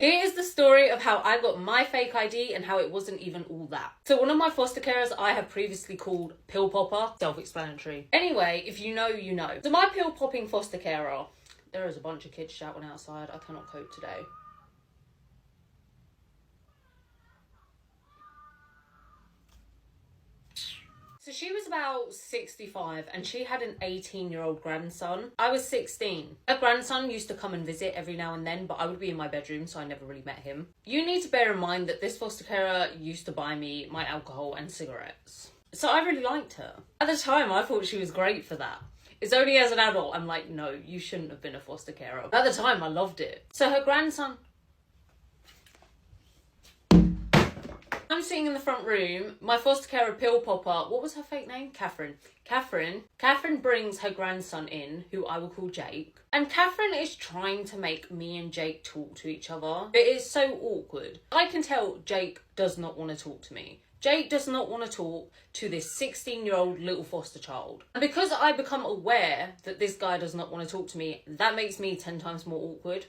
Here is the story of how I got my fake ID and how it wasn't even all that. So one of my foster carers I have previously called Pill Popper, self-explanatory. Anyway, if you know, you know. So my pill popping foster carer, there is a bunch of kids shouting outside, I cannot cope today. So she was about 65 and she had an 18-year-old grandson. I was 16. Her grandson used to come and visit every now and then, but I would be in my bedroom, so I never really met him. You need to bear in mind that this foster carer used to buy me my alcohol and cigarettes. So I really liked her. At the time, I thought she was great for that. It's only as an adult I'm like, no, you shouldn't have been a foster carer. At the time, I loved it. So her grandson... I'm sitting in the front room, my foster carer Pill Popper, what was her fake name? Catherine. Catherine brings her grandson in, who I will call Jake. And Catherine is trying to make me and Jake talk to each other. It is so awkward. I can tell Jake does not want to talk to me. Jake does not want to talk to this 16-year-old little foster child. And because I become aware that this guy does not want to talk to me, that makes me 10 times more awkward.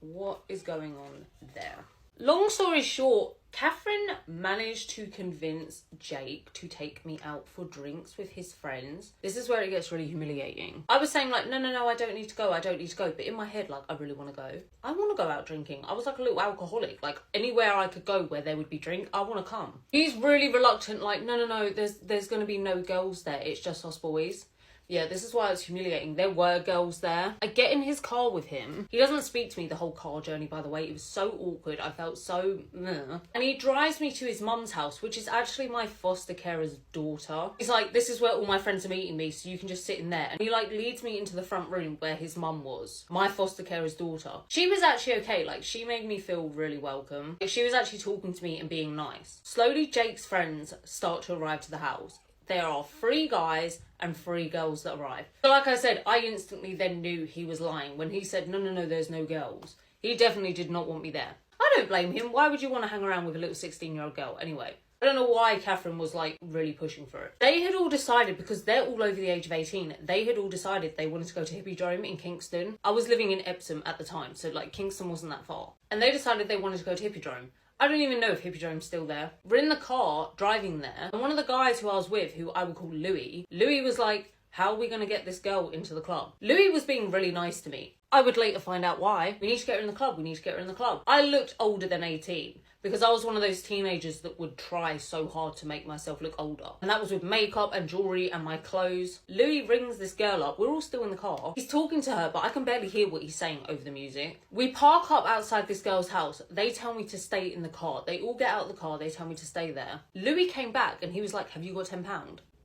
What is going on there? Long story short, Catherine managed to convince Jake to take me out for drinks with his friends. This is where it gets really humiliating. I was saying like, no, I don't need to go. But in my head, like, I really want to go. I want to go out drinking. I was like a little alcoholic. Like anywhere I could go where there would be drink, I want to come. He's really reluctant, like, no, there's going to be no girls there. It's just us boys. Yeah, this is why it's humiliating. There were girls there. I get in his car with him. He doesn't speak to me the whole car journey, by the way. It was so awkward. I felt so... And he drives me to his mum's house, which is actually my foster carer's daughter. He's like, this is where all my friends are meeting me, so you can just sit in there. And he, like, leads me into the front room where his mum was. My foster carer's daughter. She was actually okay. Like, she made me feel really welcome. Like, she was actually talking to me and being nice. Slowly, Jake's friends start to arrive to the house. There are 3 guys and 3 girls that arrive. So like I said, I instantly then knew he was lying. When he said, no, there's no girls. He definitely did not want me there. I don't blame him. Why would you want to hang around with a little 16-year-old girl? Anyway, I don't know why Catherine was like really pushing for it. They had all decided, because they're all over the age of 18, they had all decided they wanted to go to Hippodrome in Kingston. I was living in Epsom at the time, so like Kingston wasn't that far. And they decided they wanted to go to Hippodrome. I don't even know if Hippodrome's still there. We're in the car, driving there, and one of the guys who I was with, who I would call Louis was like, how are we going to get this girl into the club? Louis was being really nice to me. I would later find out why. We need to get her in the club. I looked older than 18. Because I was one of those teenagers that would try so hard to make myself look older. And that was with makeup and jewellery and my clothes. Louis rings this girl up. We're all still in the car. He's talking to her, but I can barely hear what he's saying over the music. We park up outside this girl's house. They tell me to stay in the car. They all get out of the car. They tell me to stay there. Louis came back and he was like, have you got £10?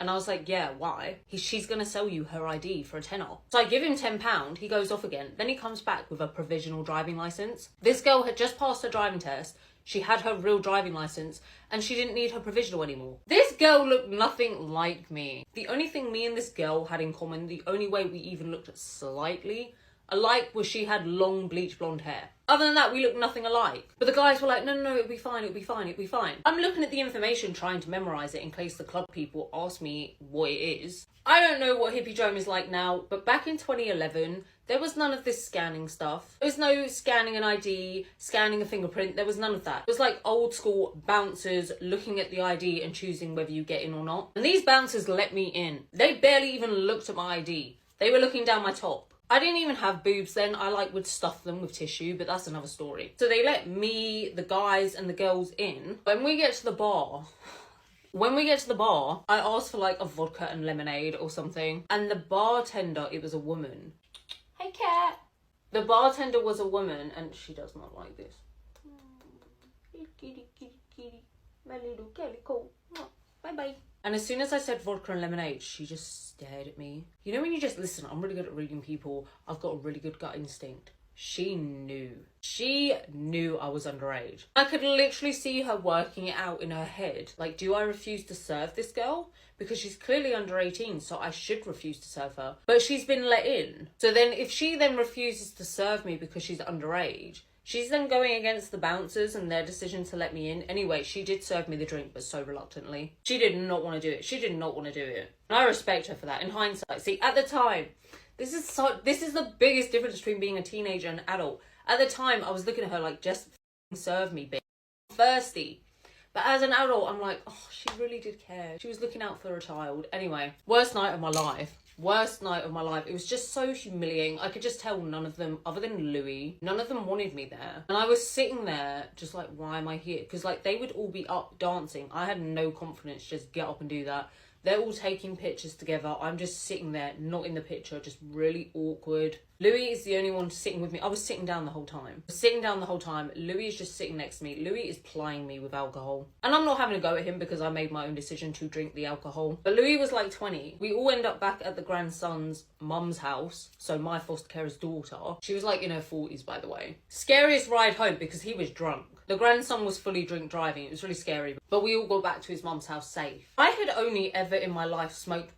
And I was like, yeah, why? She's going to sell you her ID for a tenner. So I give him £10. He goes off again. Then he comes back with a provisional driving licence. This girl had just passed her driving test. She had her real driving licence and she didn't need her provisional anymore. This girl looked nothing like me. The only thing me and this girl had in common, the only way we even looked slightly alike, was she had long bleach blonde hair. Other than that, we looked nothing alike. But the guys were like, no, it'll be fine. I'm looking at the information, trying to memorise it in case the club people ask me what it is. I don't know what Hippodrome is like now, but back in 2011, there was none of this scanning stuff. There was no scanning an ID, scanning a fingerprint. There was none of that. It was like old school bouncers looking at the ID and choosing whether you get in or not. And these bouncers let me in. They barely even looked at my ID. They were looking down my top. I didn't even have boobs then. I would stuff them with tissue, but that's another story. So they let me, the guys and the girls in. When we get to the bar, I asked for like a vodka and lemonade or something. And the bartender, it was a woman. Hey, cat. The bartender was a woman and she does not like this. Kitty, my little calico. Bye-bye. And as soon as I said vodka and lemonade, she just stared at me. You know when you just listen, I'm really good at reading people. I've got a really good gut instinct. She knew. She knew I was underage. I could literally see her working it out in her head. Like, do I refuse to serve this girl? Because she's clearly under 18, so I should refuse to serve her. But she's been let in. So then if she then refuses to serve me because she's underage, she's then going against the bouncers and their decision to let me in. Anyway, she did serve me the drink, but so reluctantly. She did not want to do it. And I respect her for that. In hindsight, see, at the time, this is the biggest difference between being a teenager and an adult. At the time, I was looking at her like, just serve me, bitch. I'm thirsty. But as an adult, I'm like, oh, she really did care. She was looking out for a child. Anyway, worst night of my life. Worst night of my life. It was just so humiliating. I could just tell none of them, other than Louis, none of them wanted me there. And I was sitting there just like, why am I here? Because like they would all be up dancing. I had no confidence to just get up and do that. They're all taking pictures together. I'm just sitting there, not in the picture, just really awkward. Louis is the only one sitting with me. I was sitting down the whole time. Louis is just sitting next to me. Louis is plying me with alcohol. And I'm not having a go at him because I made my own decision to drink the alcohol. But Louis was like 20. We all end up back at the grandson's mum's house. So my foster carer's daughter. She was like in her 40s, by the way. Scariest ride home because he was drunk. The grandson was fully drink driving. It was really scary. But we all got back to his mum's house safe. I had only ever in my life smoked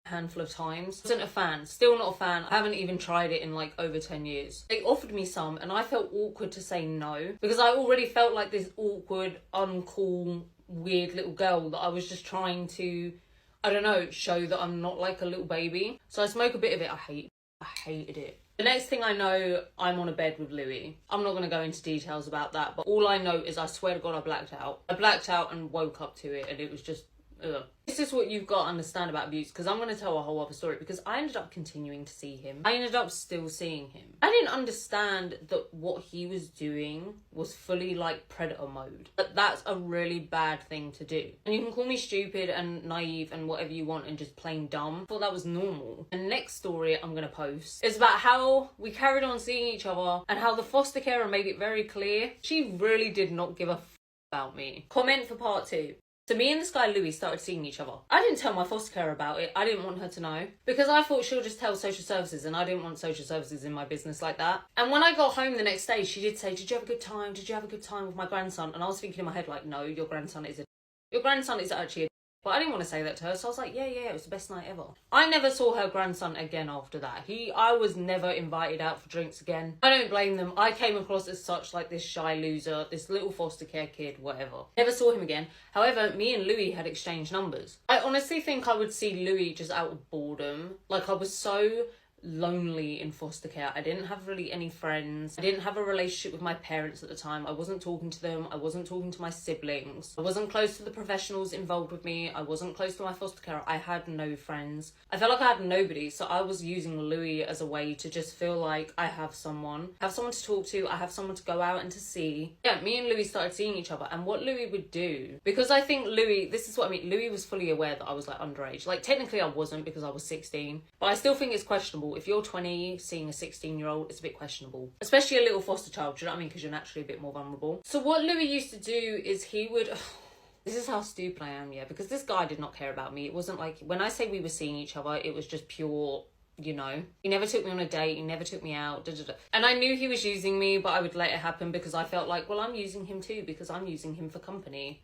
a handful of times. Wasn't a fan. Still not a fan. I haven't even tried it in like over 10 years. They offered me some and I felt awkward to say no. Because I already felt like this awkward, uncool, weird little girl that I was just trying to, I don't know, show that I'm not like a little baby. So I smoke a bit of it. I hated it. The next thing I know, I'm on a bed with Louis. I'm not going to go into details about that, but all I know is I swear to God I blacked out. I blacked out and woke up to it and it was just, ugh. This is what you've got to understand about abuse, because I'm going to tell a whole other story, because I ended up continuing to see him. I ended up still seeing him. I didn't understand that what he was doing was fully like predator mode. But that's a really bad thing to do. And you can call me stupid and naive and whatever you want and just plain dumb. I thought that was normal. The next story I'm going to post is about how we carried on seeing each other and how the foster carer made it very clear she really did not give a about me. Comment for part 2. So me and this guy Louis started seeing each other. I didn't tell my foster carer about it. I didn't want her to know. Because I thought she'll just tell social services and I didn't want social services in my business like that. And when I got home the next day, she did say, did you have a good time? Did you have a good time with my grandson? And I was thinking in my head like, no, your grandson is actually a but I didn't want to say that to her, so I was like, yeah, it was the best night ever. I never saw her grandson again after that. I was never invited out for drinks again. I don't blame them. I came across as such like this shy loser, this little foster care kid, whatever. Never saw him again. However, me and Louis had exchanged numbers. I honestly think I would see Louis just out of boredom. Like, I was so lonely in foster care. I didn't have really any friends. I didn't have a relationship with my parents at the time. I wasn't talking to them. I wasn't talking to my siblings. I wasn't close to the professionals involved with me. I wasn't close to my foster care. I had no friends. I felt like I had nobody, so I was using Louis as a way to just feel like I have someone to talk to. I have someone to go out and to see. Yeah, me and Louis started seeing each other, and what Louis would do, because I think this is what I mean, Louis was fully aware that I was like underage. Like, technically I wasn't because I was 16, but I still think it's questionable. If you're 20, seeing a 16-year-old, it's a bit questionable. Especially a little foster child, do you know what I mean? Because you're naturally a bit more vulnerable. So what Louis used to do is he would... This is how stupid I am, yeah, because this guy did not care about me. It wasn't like... When I say we were seeing each other, it was just pure... You know, he never took me on a date, he never took me out, and I knew he was using me, but I would let it happen because I felt like, well, I'm using him too because I'm using him for company.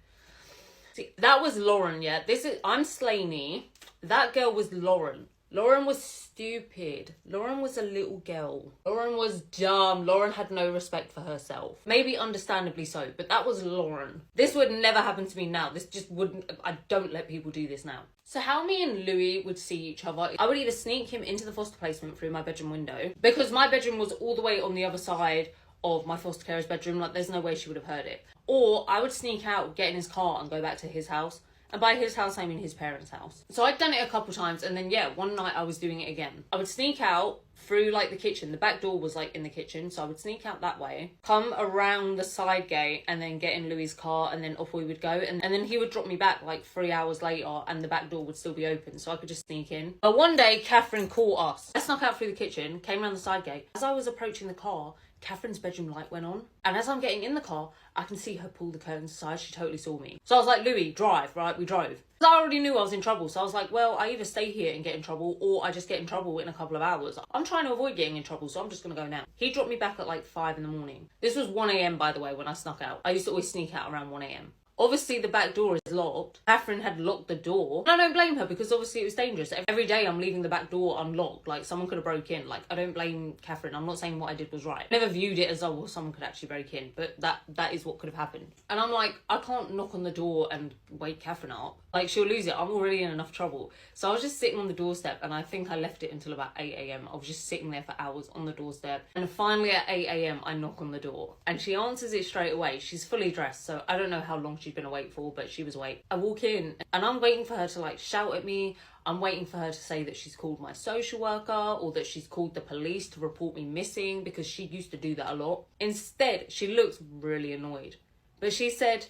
See, that was Lauren, yeah. I'm Slaney. That girl was Lauren. Lauren was stupid. Lauren was a little girl. Lauren was dumb. Lauren had no respect for herself. Maybe understandably so, but that was Lauren. This would never happen to me now. This just wouldn't... I don't let people do this now. So how me and Louis would see each other, I would either sneak him into the foster placement through my bedroom window, because my bedroom was all the way on the other side of my foster carer's bedroom, like there's no way she would have heard it. Or I would sneak out, get in his car and go back to his house. And by his house, I mean his parents' house. So I'd done it a couple times, and then, yeah, one night I was doing it again. I would sneak out through, like, the kitchen. The back door was, like, in the kitchen, so I would sneak out that way, come around the side gate, and then get in Louis' car, and then off we would go. And then he would drop me back, like, 3 hours later, and the back door would still be open, so I could just sneak in. But one day, Catherine caught us. I snuck out through the kitchen, came around the side gate. As I was approaching the car, Catherine's bedroom light went on, and as I'm getting in the car, I can see her pull the curtains aside. She totally saw me. So I was like, Louis, drive, right? We drove. I already knew I was in trouble, so I was like, well, I either stay here and get in trouble, or I just get in trouble in a couple of hours. I'm trying to avoid getting in trouble, so I'm just gonna go now. He dropped me back at like 5 in the morning. This was 1 a.m, by the way, when I snuck out. I used to always sneak out around 1 a.m. Obviously, the back door is locked. Catherine had locked the door. And I don't blame her because obviously it was dangerous. Every day I'm leaving the back door unlocked. Like, someone could have broke in. Like, I don't blame Catherine. I'm not saying what I did was right. I never viewed it as, oh, well, someone could actually break in. But that is what could have happened. And I'm like, I can't knock on the door and wake Catherine up. Like, she'll lose it. I'm already in enough trouble. So I was just sitting on the doorstep, and I think I left it until about 8 a.m. I was just sitting there for hours on the doorstep. And finally at 8 a.m. I knock on the door. And she answers it straight away. She's fully dressed, so I don't know how long she'd been awake for, but she was awake. I walk in, and I'm waiting for her to, like, shout at me. I'm waiting for her to say that she's called my social worker or that she's called the police to report me missing, because she used to do that a lot. Instead, she looked really annoyed. But she said,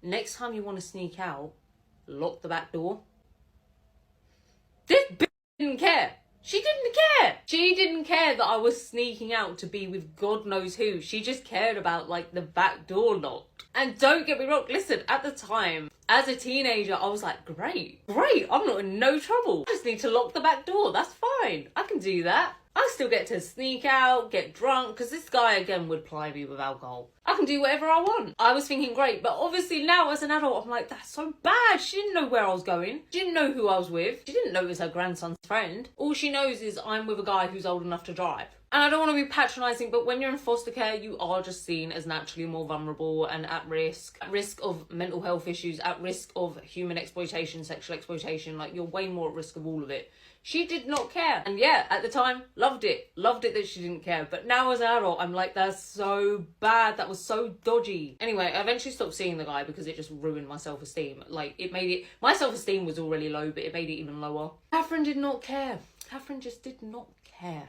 next time you want to sneak out, lock the back door. This bitch didn't care. She didn't care. She didn't care that I was sneaking out to be with God knows who. She just cared about, like, the back door locked. And don't get me wrong, listen, at the time, as a teenager, I was like, great, I'm not in no trouble. I just need to lock the back door, that's fine. I can do that. I still get to sneak out, get drunk, because this guy, again, would ply me with alcohol. I can do whatever I want. I was thinking, great, but obviously now as an adult, I'm like, that's so bad. She didn't know where I was going. She didn't know who I was with. She didn't know it was her grandson's friend. All she knows is I'm with a guy who's old enough to drive. And I don't want to be patronising, but when you're in foster care, you are just seen as naturally more vulnerable and at risk of mental health issues, at risk of human exploitation, sexual exploitation. Like, you're way more at risk of all of it. She did not care. And yeah, at the time, loved it. Loved it that she didn't care. But now as an adult, I'm like, that's so bad. That was so dodgy. Anyway, I eventually stopped seeing the guy because it just ruined my self-esteem. Like, it made it... My self-esteem was already low, but it made it even lower. Catherine did not care. Catherine just did not care.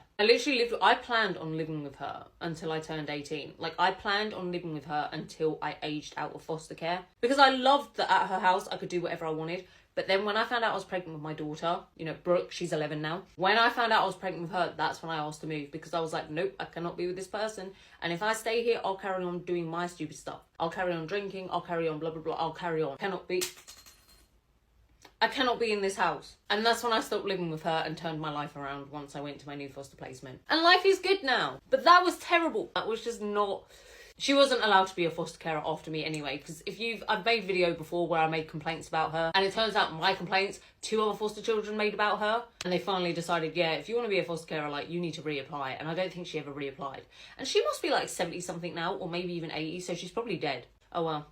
I planned on living with her until I turned 18. Like, I planned on living with her until I aged out of foster care. Because I loved that at her house I could do whatever I wanted. But then when I found out I was pregnant with my daughter, you know, Brooke, she's 11 now. When I found out I was pregnant with her, that's when I asked to move. Because I was like, nope, I cannot be with this person. And if I stay here, I'll carry on doing my stupid stuff. I'll carry on drinking, I'll carry on blah, blah, blah. I'll carry on. I cannot be in this house. And that's when I stopped living with her and turned my life around once I went to my new foster placement. And life is good now. But that was terrible. That was just not... She wasn't allowed to be a foster carer after me anyway, because I've made a video before where I made complaints about her, and it turns out my complaints, 2 other foster children made about her, and they finally decided, yeah, if you want to be a foster carer, like, you need to reapply, and I don't think she ever reapplied. And she must be like 70 something now, or maybe even 80, so she's probably dead. Oh well.